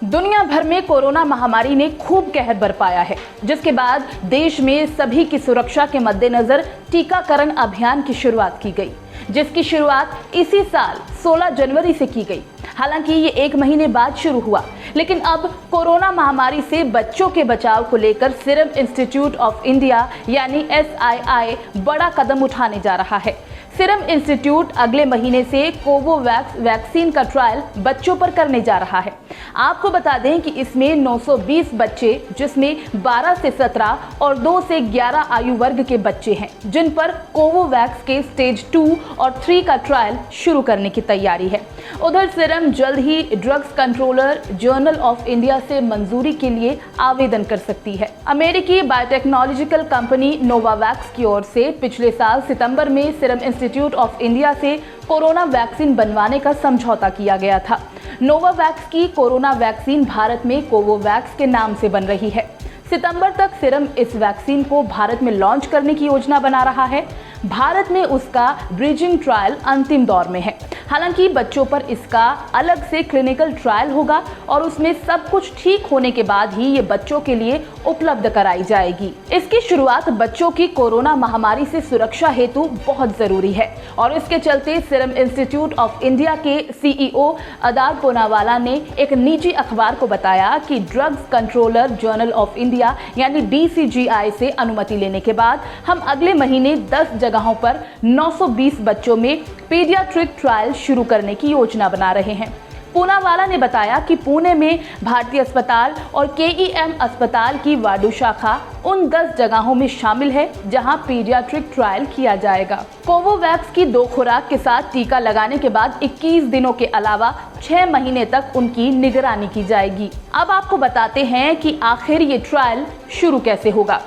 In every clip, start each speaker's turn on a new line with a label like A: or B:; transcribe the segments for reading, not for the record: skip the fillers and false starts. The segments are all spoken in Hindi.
A: दुनिया भर में कोरोना महामारी ने खूब कहर बरपाया है, जिसके बाद देश में सभी की सुरक्षा के मद्देनजर टीकाकरण अभियान की शुरुआत की गई, जिसकी शुरुआत इसी साल 16 जनवरी से की गई। हालांकि ये 1 महीने बाद शुरू हुआ, लेकिन अब कोरोना महामारी से बच्चों के बचाव को लेकर सीरम इंस्टीट्यूट ऑफ इंडिया यानी SII बड़ा कदम उठाने जा रहा है। सीरम इंस्टीट्यूट अगले महीने से कोवोवैक्स वैक्सीन का ट्रायल बच्चों पर करने जा रहा है। आपको बता दें कि इसमें 920 बच्चे, जिसमें 12 से 17 और 2 से 11 आयु वर्ग के बच्चे हैं, जिन पर कोवोवैक्स के स्टेज 2 और 3 का ट्रायल शुरू करने की तैयारी है। उधर सीरम जल्द ही drugs controller general of India से मंजूरी के लिए आवेदन कर सकती है। अमेरिकी बायोटेक्नोलॉजिकल कंपनी नोवावैक्स की ओर से पिछले साल सितंबर में सीरम इंस्टीट्यूट ऑफ इंडिया से कोरोना वैक्सीन बनवाने का समझौता किया गया था। नोवावैक्स की कोरोना वैक्सीन भारत में कोवोवैक्स के नाम से बन रही है। सितंबर तक सीरम इस वैक्सीन को भारत में लॉन्च करने की योजना बना रहा है। भारत में उसका ब्रिजिंग ट्रायल अंतिम दौर में है। हालांकि बच्चों पर इसका अलग से क्लिनिकल ट्रायल होगा और उसमें सब कुछ ठीक होने के बाद ही ये बच्चों के लिए उपलब्ध कराई जाएगी। इसकी शुरुआत बच्चों की कोरोना महामारी से सुरक्षा हेतु बहुत जरूरी है और इसके चलते सीरम इंस्टीट्यूट ऑफ इंडिया के CEO अदार पूनावाला ने एक निजी अखबार को बताया कि drugs controller general of India यानी DCGI से अनुमति लेने के बाद हम अगले महीने 10 जगहों पर 920 बच्चों में पीडियाट्रिक ट्रायल शुरू करने की योजना बना रहे हैं। पूनावाला ने बताया कि पुणे में भारतीय अस्पताल और KEM अस्पताल की वाडू शाखा उन 10 जगहों में शामिल है जहां पीडियाट्रिक ट्रायल किया जाएगा। कोवोवैक्स की 2 खुराक के साथ टीका लगाने के बाद 21 दिनों के अलावा 6 महीने तक उनकी निगरानी की जाएगी। अब आपको बताते हैं कि आखिर ये ट्रायल शुरू कैसे होगा।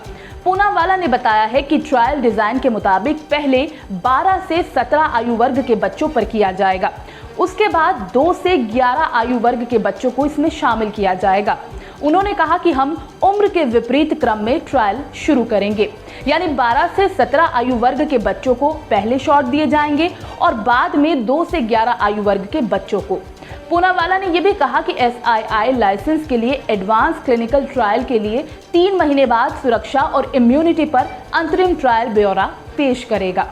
A: पूनावाला ने बताया है कि ट्रायल डिजाइन के मुताबिक पहले 12 से 17 आयु वर्ग के बच्चों पर किया जाएगा। उसके बाद 2 से 11 आयु वर्ग के बच्चों को इसमें शामिल किया जाएगा। उन्होंने कहा कि हम उम्र के विपरीत क्रम में ट्रायल शुरू करेंगे, यानी 12 से 17 आयु वर्ग के बच्चों को पहले शॉट दिए जाएंगे और बाद में 2 से 11 आयु वर्ग के बच्चों को। पूनावाला ने यह भी कहा कि SII लाइसेंस के लिए एडवांस क्लिनिकल ट्रायल के लिए 3 महीने बाद सुरक्षा और इम्यूनिटी पर अंतरिम ट्रायल ब्यौरा पेश करेगा।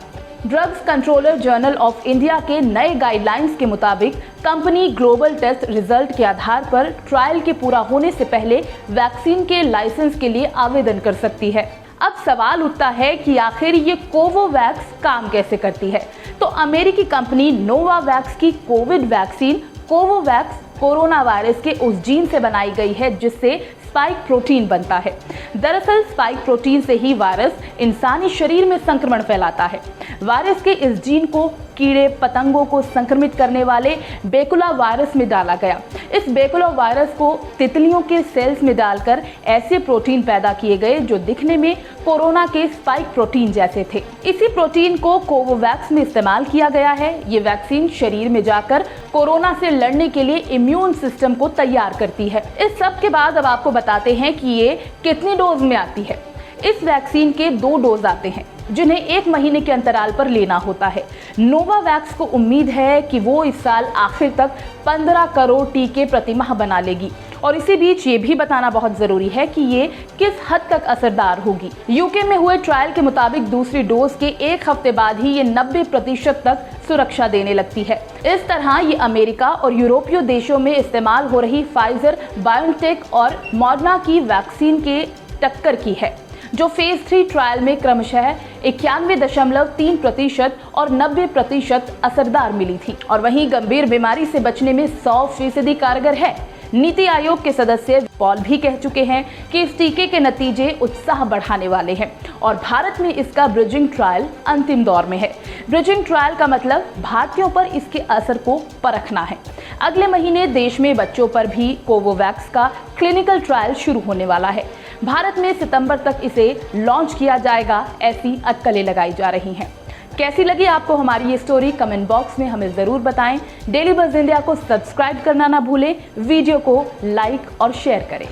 A: Drugs controller general of India के नए गाइडलाइंस के मुताबिक कंपनी ग्लोबल टेस्ट रिजल्ट के आधार पर ट्रायल के पूरा होने से पहले वैक्सीन के लाइसेंस के लिए आवेदन कर सकती है। अब सवाल उठता है कि आखिर ये कोवोवैक्स काम कैसे करती है। तो अमेरिकी कंपनी नोवावैक्स की Covid vaccine Covovax corona virus के उस जीन से बनाई गई है जिससे स्पाइक प्रोटीन बनता है। दरअसल स्पाइक प्रोटीन से ही वायरस इंसानी शरीर में संक्रमण फैलाता है। वायरस के इस जीन को कीड़े पतंगों को संक्रमित करने वाले बेकुला वायरस में डाला गया। इस बेकुला वायरस को तितलियों के सेल्स में डालकर ऐसे प्रोटीन पैदा किए गए जो दिखने में कोरोना के स्पाइक प्रोटीन जैसे थे। इसी प्रोटीन को कोवोवैक्स में इस्तेमाल किया गया है। ये वैक्सीन शरीर में जाकर कोरोना से लड़ने के लिए इम्यून सिस्टम को तैयार करती है। इस सब के बाद अब आपको बताते हैं कि ये कितनी डोज में आती है। इस वैक्सीन के 2 डोज आते हैं जिन्हें 1 महीने के अंतराल पर लेना होता है। नोवावैक्स को उम्मीद है कि वो इस साल आखिर तक 15 करोड़ टीके प्रतिमाह बना लेगी और इसी बीच ये भी बताना बहुत जरूरी है कि ये किस हद तक असरदार होगी। यूके में हुए ट्रायल के मुताबिक दूसरी डोज के 1 हफ्ते बाद ही ये 90% तक सुरक्षा देने लगती है। इस तरह ये अमेरिका और यूरोपीय देशों में इस्तेमाल हो रही फाइजर, बायोटेक और मॉडर्ना की वैक्सीन के टक्कर की है, जो फेज 3 ट्रायल में क्रमशः 91.3% और 90% असरदार मिली थी और वहीं गंभीर बीमारी से बचने में 100% कारगर है। नीति आयोग के सदस्य पॉल भी कह चुके हैं कि इस टीके के नतीजे उत्साह बढ़ाने वाले हैं और भारत में इसका ब्रिजिंग ट्रायल अंतिम दौर में है। ब्रिजिंग ट्रायल का मतलब भारतीयों पर इसके असर को परखना है। अगले महीने देश में बच्चों पर भी कोवोवैक्स का क्लिनिकल ट्रायल शुरू होने वाला है। भारत में सितंबर तक इसे लॉन्च किया जाएगा, ऐसी अटकलें लगाई जा रही हैं। कैसी लगी आपको हमारी ये स्टोरी, कमेंट बॉक्स में हमें ज़रूर बताएं। डेली बज़ इंडिया को सब्सक्राइब करना ना भूलें, वीडियो को लाइक और शेयर करें।